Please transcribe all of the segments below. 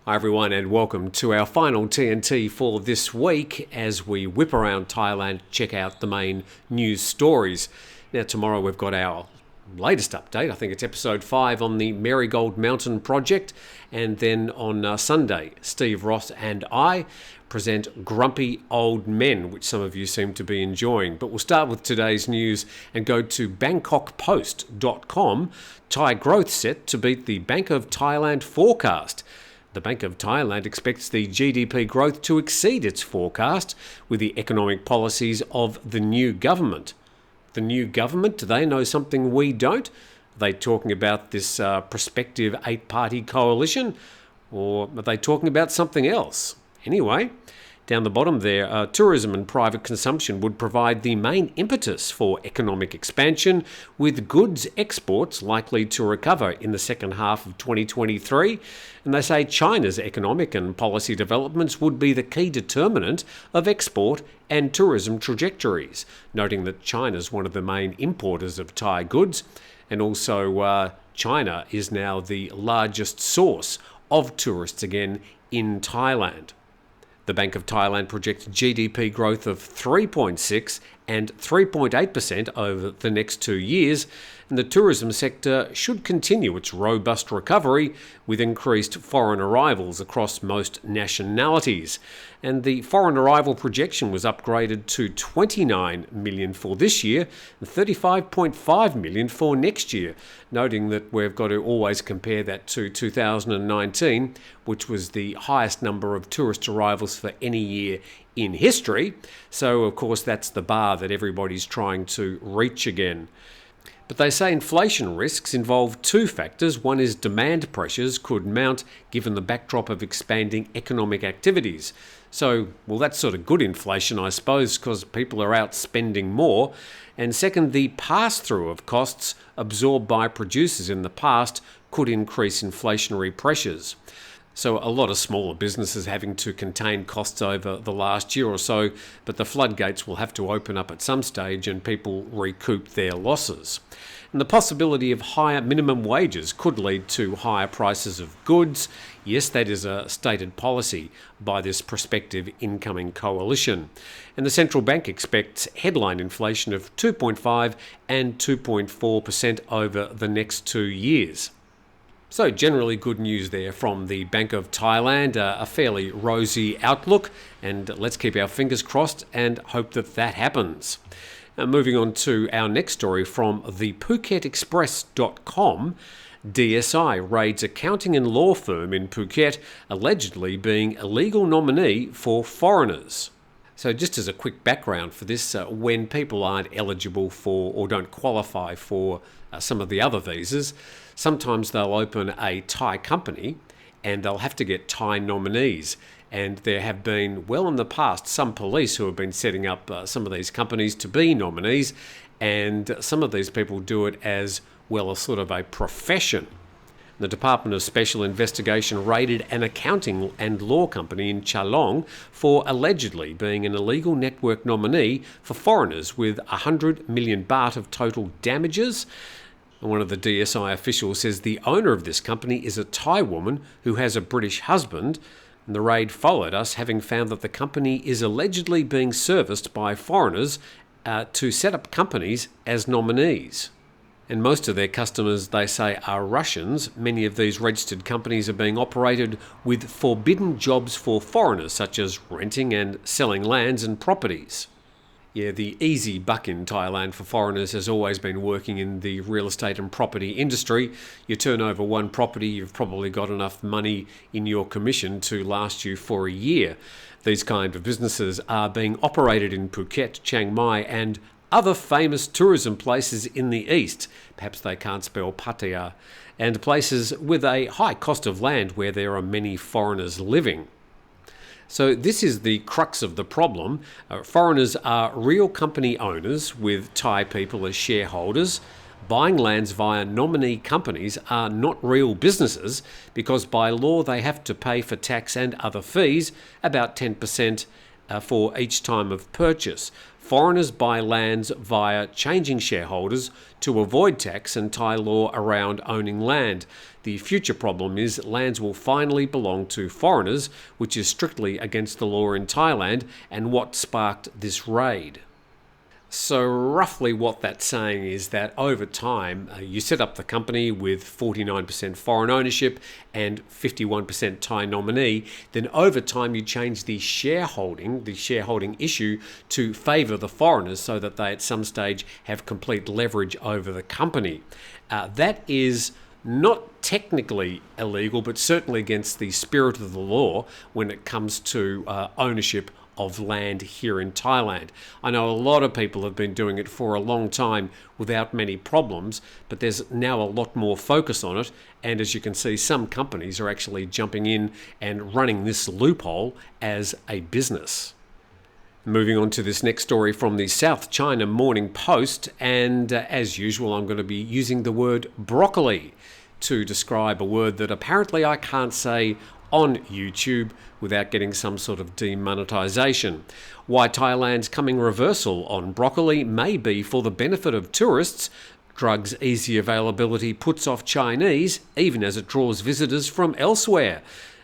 Hi everyone, and welcome to our final TNT for this week as we whip around Thailand, check out the main news stories. Now tomorrow we've got our latest update. I think it's episode 5 on the Marigold Mountain project, and then on Sunday Steve Ross and I present Grumpy Old Men, which some of you seem to be enjoying. But we'll start with today's news and go to bangkokpost.com. Thai growth set to beat the Bank of Thailand forecast. The Bank of Thailand expects the GDP growth to exceed its forecast with the economic policies of the new government. The new government, do they know something we don't? Are they talking about this prospective 8-party coalition? Or are they talking about something else? Anyway, down the bottom there, tourism and private consumption would provide the main impetus for economic expansion, with goods exports likely to recover in the second half of 2023. And they say China's economic and policy developments would be the key determinant of export and tourism trajectories, noting that China's one of the main importers of Thai goods, and also China is now the largest source of tourists again in Thailand. The Bank of Thailand projects GDP growth of 3.6% and 3.8% over the next 2 years, and the tourism sector should continue its robust recovery with increased foreign arrivals across most nationalities. And the foreign arrival projection was upgraded to 29 million for this year and 35.5 million for next year, noting that we've got to always compare that to 2019, which was the highest number of tourist arrivals for any year in history. So, of course, that's the bar that everybody's trying to reach again. But they say inflation risks involve 2 factors. One is demand pressures could mount given the backdrop of expanding economic activities. So, well, that's sort of good inflation, I suppose, because people are out spending more. And second, the pass-through of costs absorbed by producers in the past could increase inflationary pressures. So a lot of smaller businesses having to contain costs over the last year or so, but the floodgates will have to open up at some stage and people recoup their losses. And the possibility of higher minimum wages could lead to higher prices of goods. Yes, that is a stated policy by this prospective incoming coalition. And the central bank expects headline inflation of 2.5 and 2.4% over the next 2 years. So generally good news there from the Bank of Thailand, a fairly rosy outlook, and let's keep our fingers crossed and hope that that happens. Now, moving on to our next story from the PhuketExpress.com, DSI raids accounting and law firm in Phuket, allegedly being a legal nominee for foreigners. So just as a quick background for this, when people aren't eligible for or don't qualify for some of the other visas, sometimes they'll open a Thai company and they'll have to get Thai nominees. And there have been, well in the past, some police who have been setting up some of these companies to be nominees, and some of these people do it as well as sort of a profession. The Department of Special Investigation raided an accounting and law company in Chalong for allegedly being an illegal network nominee for foreigners with 100 million baht of total damages. One of the DSI officials says the owner of this company is a Thai woman who has a British husband. And the raid followed us having found that the company is allegedly being serviced by foreigners to set up companies as nominees. And most of their customers, they say, are Russians. Many of these registered companies are being operated with forbidden jobs for foreigners, such as renting and selling lands and properties. Yeah, the easy buck in Thailand for foreigners has always been working in the real estate and property industry. You turn over one property, you've probably got enough money in your commission to last you for a year. These kind of businesses are being operated in Phuket, Chiang Mai and other famous tourism places in the east. Perhaps they can't spell Pattaya. And places with a high cost of land where there are many foreigners living. So this is the crux of the problem. Foreigners are real company owners with Thai people as shareholders. Buying lands via nominee companies are not real businesses because by law they have to pay for tax and other fees, about 10% for each time of purchase. Foreigners buy lands via changing shareholders to avoid tax and tie law around owning land. The future problem is lands will finally belong to foreigners, which is strictly against the law in Thailand and what sparked this raid. So roughly what that's saying is that over time, you set up the company with 49% foreign ownership and 51% Thai nominee. Then over time, you change the shareholding issue to favour the foreigners so that they at some stage have complete leverage over the company. That is not technically illegal, but certainly against the spirit of the law when it comes to ownership of land here in Thailand. I know a lot of people have been doing it for a long time without many problems, but there's now a lot more focus on it, and as you can see, some companies are actually jumping in and running this loophole as a business. Moving on to this next story from the South China Morning Post, and as usual, I'm going to be using the word broccoli to describe a word that apparently I can't say on YouTube without getting some sort of demonetization. Why Thailand's coming reversal on broccoli may be for the benefit of tourists. Drugs' easy availability puts off Chinese, even as it draws visitors from elsewhere.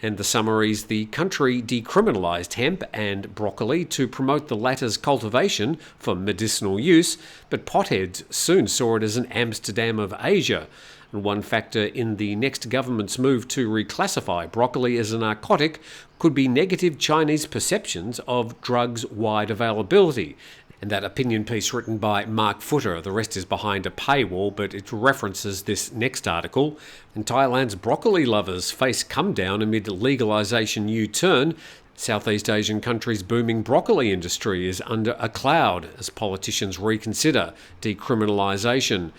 And the summaries, the country decriminalised hemp and broccoli to promote the latter's cultivation for medicinal use, but potheads soon saw it as an Amsterdam of Asia. And one factor in the next government's move to reclassify broccoli as a narcotic could be negative Chinese perceptions of drugs' wide availability. And that opinion piece written by Mark Footer, the rest is behind a paywall, but it references this next article. And Thailand's broccoli lovers face come down amid legalisation U-turn. Southeast Asian country's booming broccoli industry is under a cloud as politicians reconsider decriminalisation.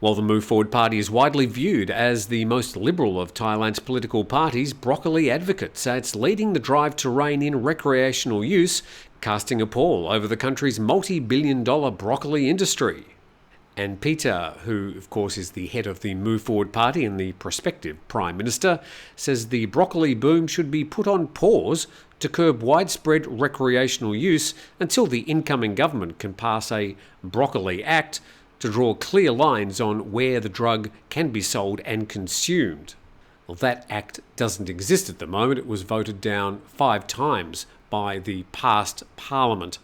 While the Move Forward Party is widely viewed as the most liberal of Thailand's political parties, broccoli advocates say it's leading the drive to rein in recreational use, casting a pall over the country's multi-billion-dollar broccoli industry. And Pita, who of course is the head of the Move Forward Party and the prospective Prime Minister, says the broccoli boom should be put on pause to curb widespread recreational use until the incoming government can pass a Broccoli Act to draw clear lines on where the drug can be sold and consumed. Well, that act doesn't exist at the moment. It was voted down 5 times by the past parliament.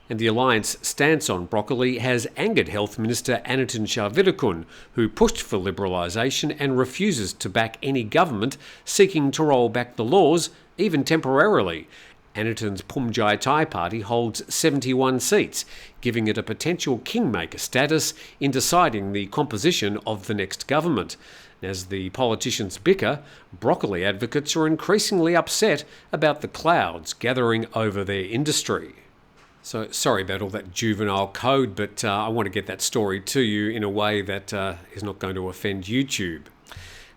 And the Alliance stance on broccoli has angered Health Minister Anitin Charnvirakul, who pushed for liberalisation and refuses to back any government seeking to roll back the laws, even temporarily. Anitin's Phumjai Thai party holds 71 seats, giving it a potential kingmaker status in deciding the composition of the next government. As the politicians bicker, broccoli advocates are increasingly upset about the clouds gathering over their industry. So sorry about all that juvenile code, but I want to get that story to you in a way that is not going to offend YouTube.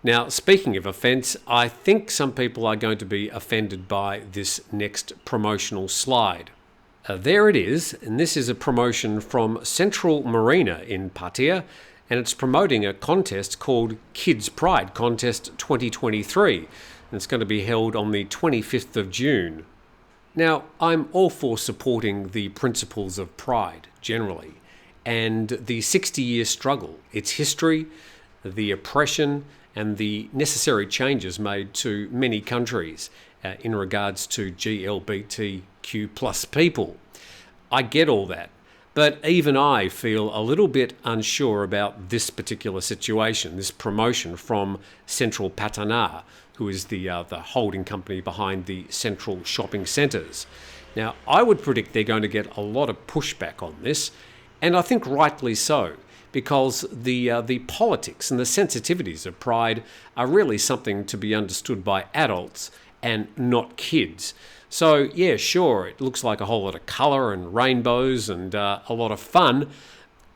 Now, speaking of offence, I think some people are going to be offended by this next promotional slide. There it is, and this is a promotion from Central Marina in Pattaya, and it's promoting a contest called Kids Pride Contest 2023, and it's going to be held on the 25th of June. Now, I'm all for supporting the principles of pride, generally, and the 60-year struggle, its history, the oppression, and the necessary changes made to many countries in regards to GLBTQ plus people. I get all that, but even I feel a little bit unsure about this particular situation, this promotion from Central Pattana, who is the holding company behind the Central shopping centres. Now, I would predict they're going to get a lot of pushback on this, and I think rightly so, because the politics and the sensitivities of pride are really something to be understood by adults and not kids. So yeah, sure, it looks like a whole lot of colour and rainbows and a lot of fun,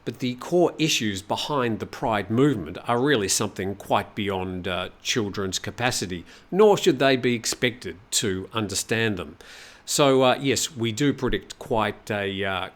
but the core issues behind the pride movement are really something quite beyond children's capacity, nor should they be expected to understand them. So yes, we do predict quite a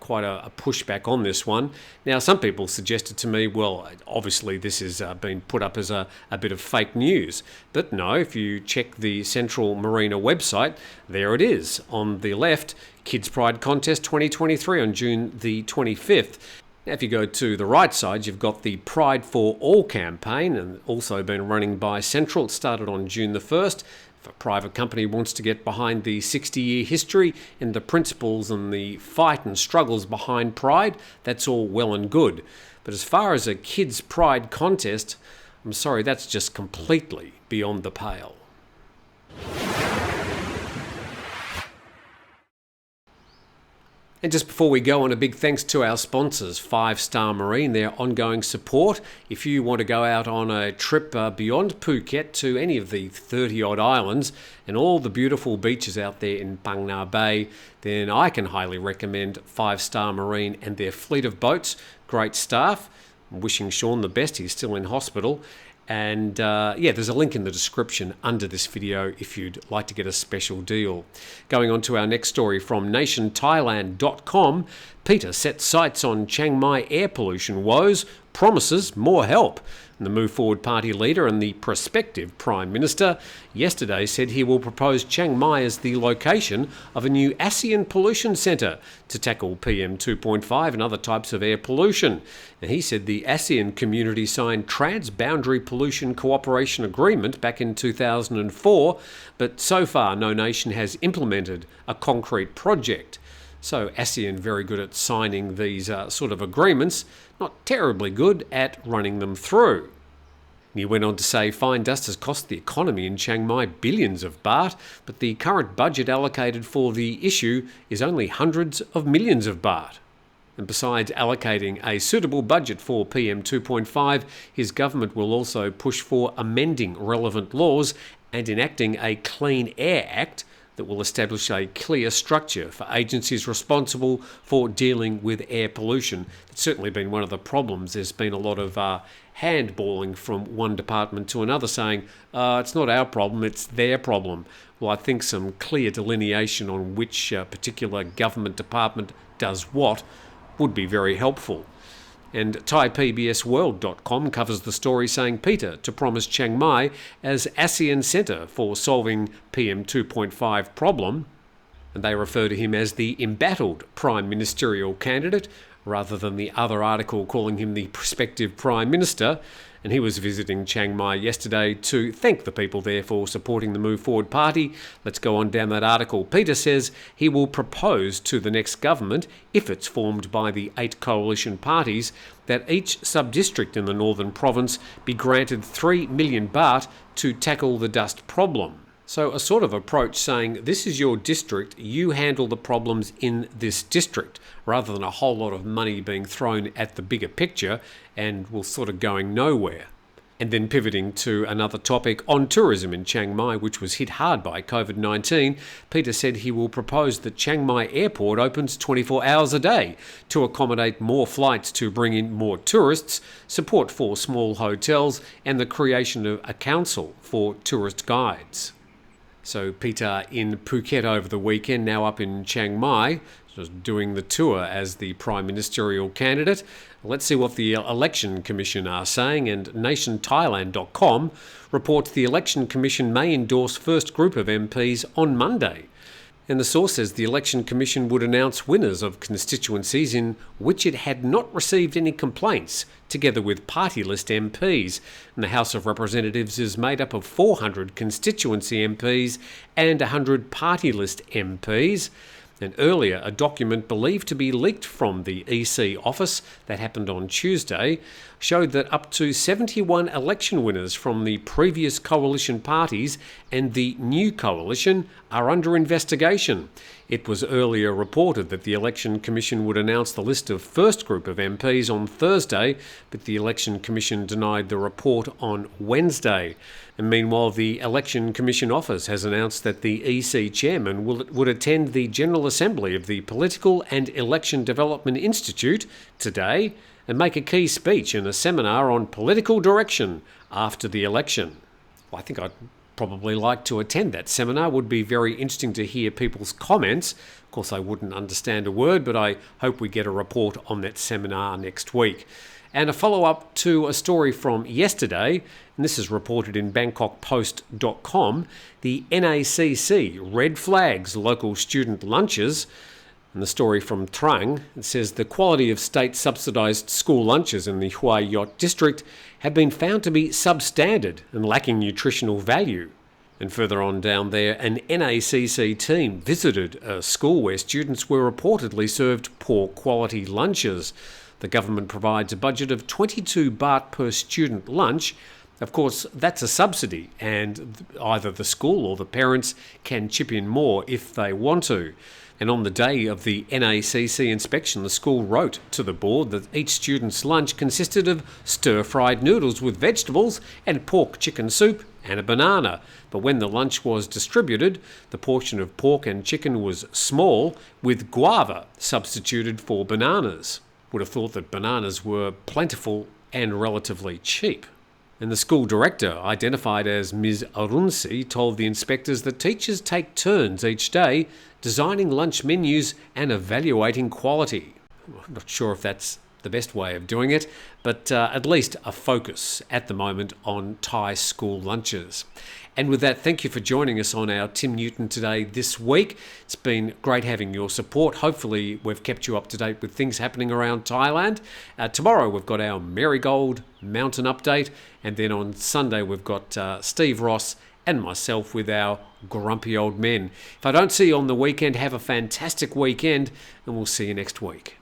pushback on this one. Now, some people suggested to me, well, obviously this has been put up as a bit of fake news. But no, if you check the Central Marina website, there it is. On the left, Kids Pride Contest 2023 on June the 25th. Now, if you go to the right side, you've got the Pride for All campaign, and also been running by Central. It started on June the 1st. If a private company wants to get behind the 60-year history and the principles and the fight and struggles behind Pride, that's all well and good. But as far as a kids' Pride contest, I'm sorry, that's just completely beyond the pale. And just before we go on, a big thanks to our sponsors, 5 Star Marine, their ongoing support. If you want to go out on a trip beyond Phuket to any of the 30-odd islands and all the beautiful beaches out there in Pattana Bay, then I can highly recommend 5 Star Marine and their fleet of boats. Great staff. I'm wishing Sean the best. He's still in hospital. And there's a link in the description under this video if you'd like to get a special deal. Going on to our next story from nationthailand.com, Pita sets sights on Chiang Mai air pollution woes, promises more help. And the Move Forward Party leader and the prospective Prime Minister yesterday said he will propose Chiang Mai as the location of a new ASEAN pollution centre to tackle PM 2.5 and other types of air pollution. And he said the ASEAN community signed Trans-Boundary Pollution Cooperation Agreement back in 2004, but so far no nation has implemented a concrete project. So ASEAN very good at signing these sort of agreements, not terribly good at running them through. He went on to say fine dust has cost the economy in Chiang Mai billions of baht, but the current budget allocated for the issue is only hundreds of millions of baht. And besides allocating a suitable budget for PM 2.5, his government will also push for amending relevant laws and enacting a Clean Air Act that will establish a clear structure for agencies responsible for dealing with air pollution. It's certainly been one of the problems. There's been a lot of handballing from one department to another saying, it's not our problem, it's their problem. Well, I think some clear delineation on which particular government department does what would be very helpful. And ThaiPBSWorld.com covers the story saying Pita to promise Chiang Mai as ASEAN centre for solving PM 2.5 problem. And they refer to him as the embattled prime ministerial candidate rather than the other article calling him the prospective prime minister. And he was visiting Chiang Mai yesterday to thank the people there for supporting the Move Forward Party. Let's go on down that article. Pita says he will propose to the next government, if it's formed by the 8 coalition parties, that each sub-district in the northern province be granted 3 million baht to tackle the dust problem. So a sort of approach saying, this is your district, you handle the problems in this district, rather than a whole lot of money being thrown at the bigger picture and will sort of going nowhere. And then pivoting to another topic on tourism in Chiang Mai, which was hit hard by COVID-19, Pita said he will propose that Chiang Mai Airport opens 24 hours a day to accommodate more flights to bring in more tourists, support for small hotels, and the creation of a council for tourist guides. So Pita in Phuket over the weekend, now up in Chiang Mai, just doing the tour as the Prime Ministerial candidate. Let's see what the Election Commission are saying, and nationthailand.com reports the Election Commission may endorse first group of MPs on Monday. And the source says the Election Commission would announce winners of constituencies in which it had not received any complaints, together with party list MPs. And the House of Representatives is made up of 400 constituency MPs and 100 party list MPs. And earlier, a document believed to be leaked from the EC office that happened on Tuesday showed that up to 71 election winners from the previous coalition parties and the new coalition are under investigation. It was earlier reported that the Election Commission would announce the list of first group of MPs on Thursday, but the Election Commission denied the report on Wednesday. And meanwhile, the Election Commission office has announced that the EC chairman would attend the General Assembly of the Political and Election Development Institute today and make a key speech in a seminar on political direction after the election. Well, I think I'd probably like to attend that seminar. Would be very interesting to hear people's comments. Of course, I wouldn't understand a word, but I hope we get a report on that seminar next week. And a follow-up to a story from yesterday, and this is reported in bangkokpost.com, the NACC red flags local student lunches. And the story from Trang, it says the quality of state-subsidised school lunches in the Hua Yot district have been found to be substandard and lacking nutritional value. And further on down there, an NACC team visited a school where students were reportedly served poor quality lunches. The government provides a budget of 22 baht per student lunch. Of course, that's a subsidy, and either the school or the parents can chip in more if they want to. And on the day of the NACC inspection, the school wrote to the board that each student's lunch consisted of stir-fried noodles with vegetables and pork chicken soup and a banana. But when the lunch was distributed, the portion of pork and chicken was small, with guava substituted for bananas. Would have thought that bananas were plentiful and relatively cheap. And the school director, identified as Ms. Arunsi, told the inspectors that teachers take turns each day designing lunch menus and evaluating quality. I'm not sure if that's the best way of doing it, but at least a focus at the moment on Thai school lunches. And with that, thank you for joining us on our Tim Newton Today this week. It's been great having your support. Hopefully we've kept you up to date with things happening around Thailand. Tomorrow we've got our Marigold Mountain update, and then on Sunday we've got Steve Ross and myself with our Grumpy Old Men. If I don't see you on the weekend, have a fantastic weekend, and we'll see you next week.